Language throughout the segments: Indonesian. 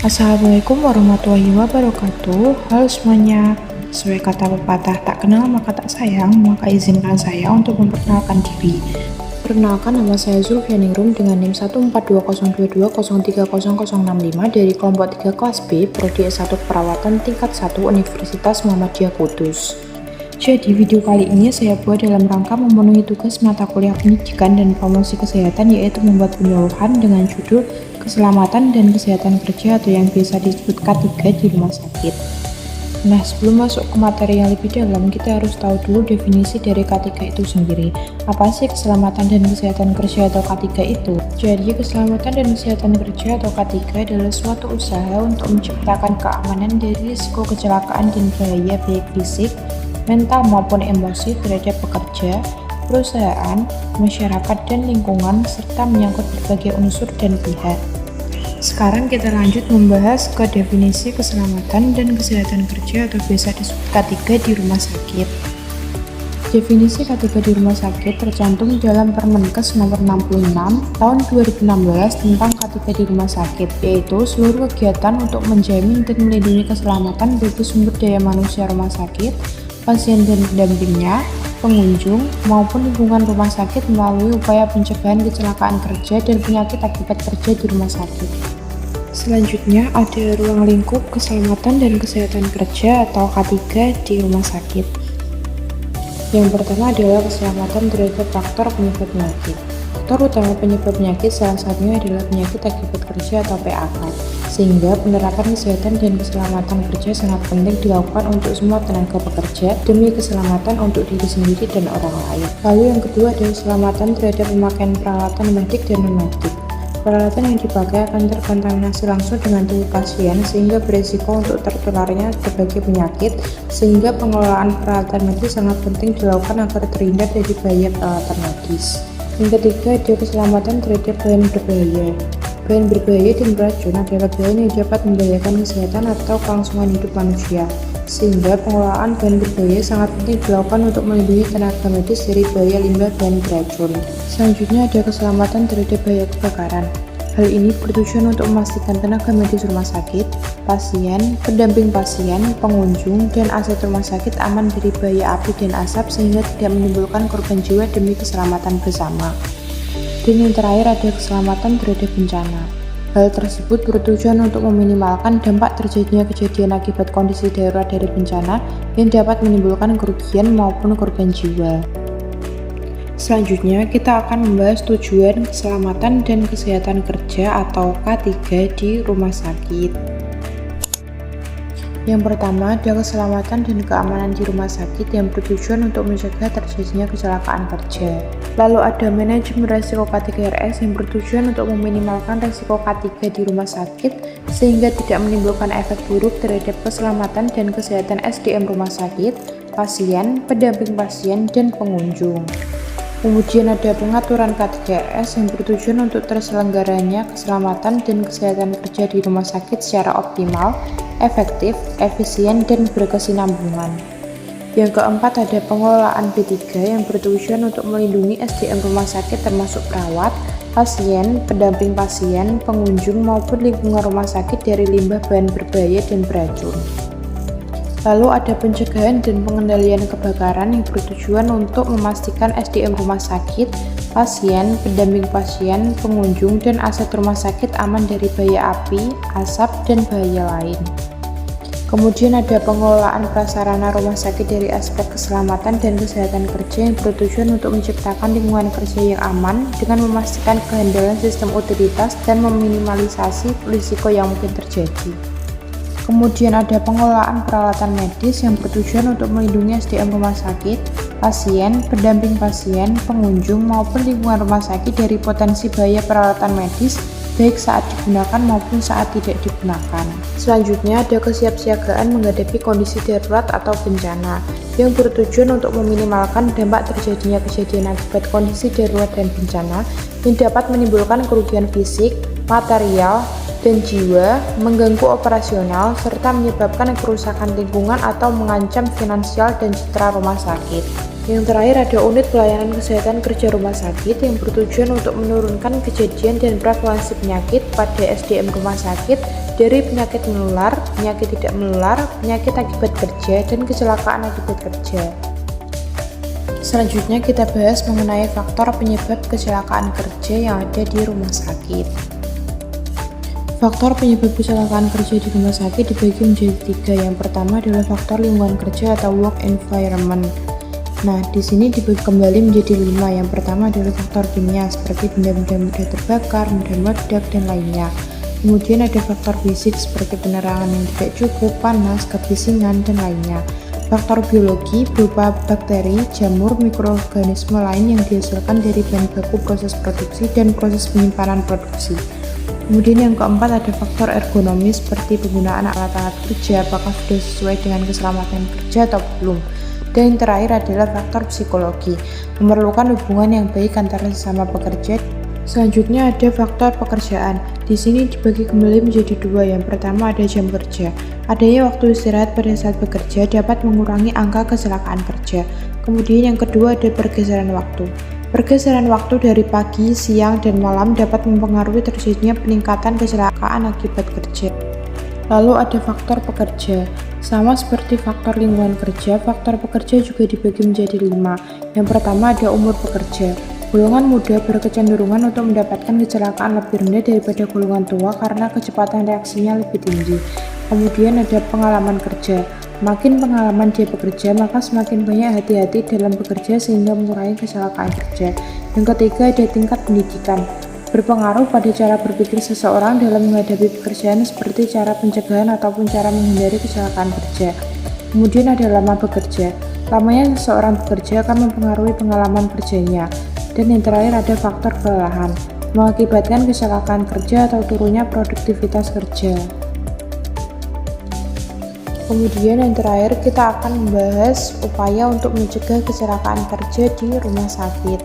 Assalamualaikum warahmatullahi wabarakatuh. Halo semuanya. Sesuai kata pepatah, tak kenal maka tak sayang, maka izinkan saya untuk memperkenalkan diri. Perkenalkan, nama saya Zulfianingrum dengan NIM 1420220300065 dari kelompok 3 kelas B, Prodi S1 Keperawatan tingkat 1 Universitas Muhammadiyah Kudus. Jadi video kali ini saya buat dalam rangka memenuhi tugas mata kuliah pendidikan dan promosi kesehatan, yaitu membuat penyuluhan dengan judul Keselamatan dan Kesehatan Kerja atau yang biasa disebut K3 di rumah sakit. Nah, sebelum masuk ke materi yang lebih dalam, kita harus tahu dulu definisi dari K3 itu sendiri. Apa sih keselamatan dan kesehatan kerja atau K3 itu? Jadi, keselamatan dan kesehatan kerja atau K3 adalah suatu usaha untuk menciptakan keamanan dari risiko kecelakaan dan bahaya baik fisik, mental maupun emosi terhadap pekerja, perusahaan, masyarakat, dan lingkungan, serta menyangkut berbagai unsur dan pihak. Sekarang kita lanjut membahas ke definisi keselamatan dan kesehatan kerja atau biasa disebut K3 di rumah sakit. Definisi K3 di rumah sakit tercantum dalam Permenkes nomor 66 tahun 2016 tentang K3 di rumah sakit, yaitu seluruh kegiatan untuk menjamin dan melindungi keselamatan bagi sumber daya manusia rumah sakit, pasien dan pendampingnya, pengunjung, maupun lingkungan rumah sakit melalui upaya pencegahan kecelakaan kerja dan penyakit akibat kerja di rumah sakit. Selanjutnya ada ruang lingkup keselamatan dan kesehatan kerja atau K3 di rumah sakit. Yang pertama adalah keselamatan terhadap faktor penyebab penyakit. Faktor utama penyebab penyakit salah satunya adalah penyakit akibat kerja atau PAK, sehingga penerapan kesehatan dan keselamatan kerja sangat penting dilakukan untuk semua tenaga pekerja demi keselamatan untuk diri sendiri dan orang lain. Lalu yang kedua adalah keselamatan terhadap pemakaian peralatan medik dan non-medik. Peralatan yang dipakai akan terkontaminasi langsung dengan tubuh pasien sehingga berisiko untuk tertularnya berbagai penyakit, sehingga pengelolaan peralatan medis sangat penting dilakukan agar terhindar dari bahaya peralatan medis. Yang ketiga ada keselamatan terhadap bahan berbahaya. Bahan berbahaya dan beracun adalah bahan yang dapat membahayakan kesehatan atau kelangsungan hidup manusia, sehingga pengelolaan bahan berbahaya sangat penting dilakukan untuk melindungi tenaga medis dari bahaya limbah bahan beracun. Selanjutnya ada keselamatan terhadap bahaya kebakaran. Hal ini bertujuan untuk memastikan tenaga medis rumah sakit, pasien, pendamping pasien, pengunjung, dan aset rumah sakit aman dari bahaya api dan asap sehingga tidak menimbulkan korban jiwa demi keselamatan bersama. Dan yang terakhir ada keselamatan terhadap bencana. Hal tersebut bertujuan untuk meminimalkan dampak terjadinya kejadian akibat kondisi darurat dari bencana yang dapat menimbulkan kerugian maupun korban jiwa. Selanjutnya, kita akan membahas tujuan keselamatan dan kesehatan kerja atau K3 di rumah sakit. Yang pertama ada keselamatan dan keamanan di rumah sakit yang bertujuan untuk mencegah terjadinya kecelakaan kerja. Lalu ada manajemen risiko K3RS yang bertujuan untuk meminimalkan risiko K3 di rumah sakit sehingga tidak menimbulkan efek buruk terhadap keselamatan dan kesehatan SDM rumah sakit, pasien, pendamping pasien, dan pengunjung. Kemudian ada pengaturan K3RS yang bertujuan untuk terselenggaranya keselamatan dan kesehatan kerja di rumah sakit secara optimal, efektif, efisien, dan berkesinambungan. Yang keempat ada pengelolaan P3 yang bertujuan untuk melindungi SDM rumah sakit termasuk perawat, pasien, pendamping pasien, pengunjung maupun lingkungan rumah sakit dari limbah bahan berbahaya dan beracun. Lalu ada pencegahan dan pengendalian kebakaran yang bertujuan untuk memastikan SDM rumah sakit, pasien, pendamping pasien, pengunjung, dan aset rumah sakit aman dari bahaya api, asap, dan bahaya lain. Kemudian ada pengelolaan prasarana rumah sakit dari aspek keselamatan dan kesehatan kerja yang bertujuan untuk menciptakan lingkungan kerja yang aman dengan memastikan kehandalan sistem utilitas dan meminimalisasi risiko yang mungkin terjadi. Kemudian ada pengelolaan peralatan medis yang bertujuan untuk melindungi SDM rumah sakit, pasien, pendamping pasien, pengunjung, maupun lingkungan rumah sakit dari potensi bahaya peralatan medis baik saat digunakan maupun saat tidak digunakan. Selanjutnya ada kesiapsiagaan menghadapi kondisi darurat atau bencana yang bertujuan untuk meminimalkan dampak terjadinya kejadian akibat kondisi darurat dan bencana yang dapat menimbulkan kerugian fisik, material, dan jiwa, mengganggu operasional, serta menyebabkan kerusakan lingkungan atau mengancam finansial dan citra rumah sakit. Yang terakhir ada unit pelayanan kesehatan kerja rumah sakit yang bertujuan untuk menurunkan kejadian dan prevalensi penyakit pada SDM rumah sakit dari penyakit menular, penyakit tidak menular, penyakit akibat kerja, dan kecelakaan akibat kerja. Selanjutnya kita bahas mengenai faktor penyebab kecelakaan kerja yang ada di rumah sakit. Faktor penyebab kecelakaan kerja di rumah sakit dibagi menjadi 3. Yang pertama adalah faktor lingkungan kerja atau work environment. Nah, di sini dibagi kembali menjadi 5. Yang pertama adalah faktor kimia seperti benda-benda mudah terbakar, mudah meledak, dan lainnya. Kemudian ada faktor fisik seperti penerangan yang tidak cukup, panas, kebisingan, dan lainnya. Faktor biologi berupa bakteri, jamur, mikroorganisme lain yang dihasilkan dari bahan baku proses produksi dan proses penyimpanan produksi. Kemudian yang keempat ada faktor ergonomi seperti penggunaan alat-alat kerja, apakah sudah sesuai dengan keselamatan kerja atau belum. Dan yang terakhir adalah faktor psikologi, memerlukan hubungan yang baik antara sesama pekerja. Selanjutnya ada faktor pekerjaan. Di sini dibagi kembali menjadi 2. Yang pertama ada jam kerja. Adanya waktu istirahat pada saat bekerja dapat mengurangi angka kecelakaan kerja. Kemudian yang kedua ada pergeseran waktu. Pergeseran waktu dari pagi, siang, dan malam dapat mempengaruhi terjadinya peningkatan kecelakaan akibat kerja. Lalu ada faktor pekerja. Sama seperti faktor lingkungan kerja, faktor pekerja juga dibagi menjadi 5. Yang pertama ada umur pekerja. Golongan muda berkecenderungan untuk mendapatkan kecelakaan lebih rendah daripada golongan tua karena kecepatan reaksinya lebih tinggi. Kemudian ada pengalaman kerja. Makin pengalaman dia bekerja, maka semakin banyak hati-hati dalam bekerja sehingga mengurangi kecelakaan kerja. Yang ketiga ada tingkat pendidikan. Berpengaruh pada cara berpikir seseorang dalam menghadapi pekerjaan seperti cara pencegahan ataupun cara menghindari kecelakaan kerja. Kemudian ada lama bekerja. Lamanya seseorang bekerja akan mempengaruhi pengalaman kerjanya. Dan yang terakhir ada faktor kelelahan, mengakibatkan kecelakaan kerja atau turunnya produktivitas kerja. Kemudian yang terakhir kita akan membahas upaya untuk mencegah kecelakaan kerja di rumah sakit.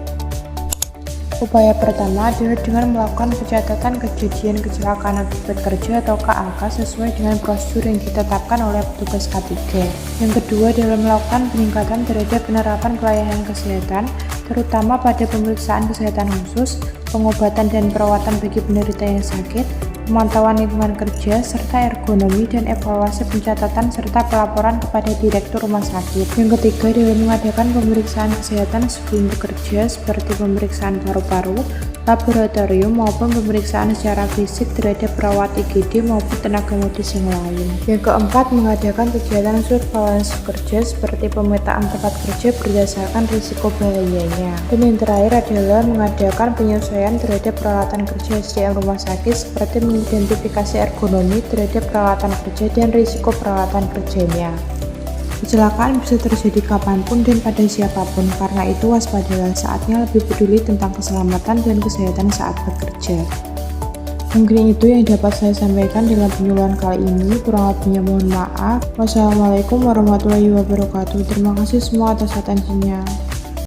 Upaya pertama adalah dengan melakukan pencatatan kejadian kecelakaan akibat kerja atau KAK sesuai dengan prosedur yang ditetapkan oleh petugas K3. Yang kedua adalah melakukan peningkatan terhadap penerapan pelayanan kesehatan, terutama pada pemeriksaan kesehatan khusus, pengobatan dan perawatan bagi penderita yang sakit, pemantauan lingkungan kerja, serta ergonomi dan evaluasi pencatatan serta pelaporan kepada direktur rumah sakit. Yang ketiga adalah mengadakan pemeriksaan kesehatan sebelum bekerja seperti pemeriksaan paru-paru, laboratorium maupun pemeriksaan secara fisik terhadap perawat IGD maupun tenaga medis yang lain. Yang keempat, mengadakan kegiatan surveillance kerja seperti pemetaan tempat kerja berdasarkan risiko bahayanya. Dan yang terakhir adalah mengadakan penyesuaian terhadap peralatan kerja SDM rumah sakit seperti mengidentifikasi ergonomi terhadap peralatan kerja dan risiko peralatan kerjanya. Kecelakaan bisa terjadi kapanpun dan pada siapapun, karena itu waspadalah, saatnya lebih peduli tentang keselamatan dan kesehatan saat bekerja. Mungkin itu yang dapat saya sampaikan dalam penyuluhan kali ini, kurang lebihnya mohon maaf. Wassalamualaikum warahmatullahi wabarakatuh. Terima kasih semua atas atensinya.